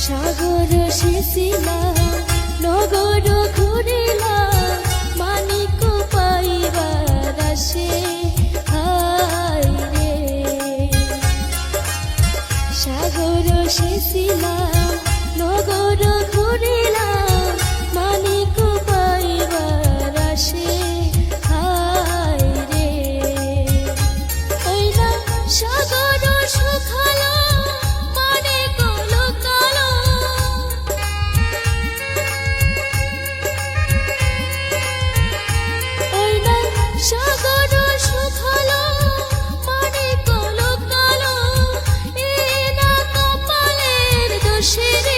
সাগর সেচিলাম নগর ঘুরিলাম মানিক পাইবার আসে হায় রে। সাগর সেচিলাম নগর ঘুরিলাম মানিক পাইবার আসে হায় রে। ওই না সাগর শুখালো মানিক লুকালো, ওই না সাগর শুখালো মানিক লুকালো, এ না কপালের দোষে রে।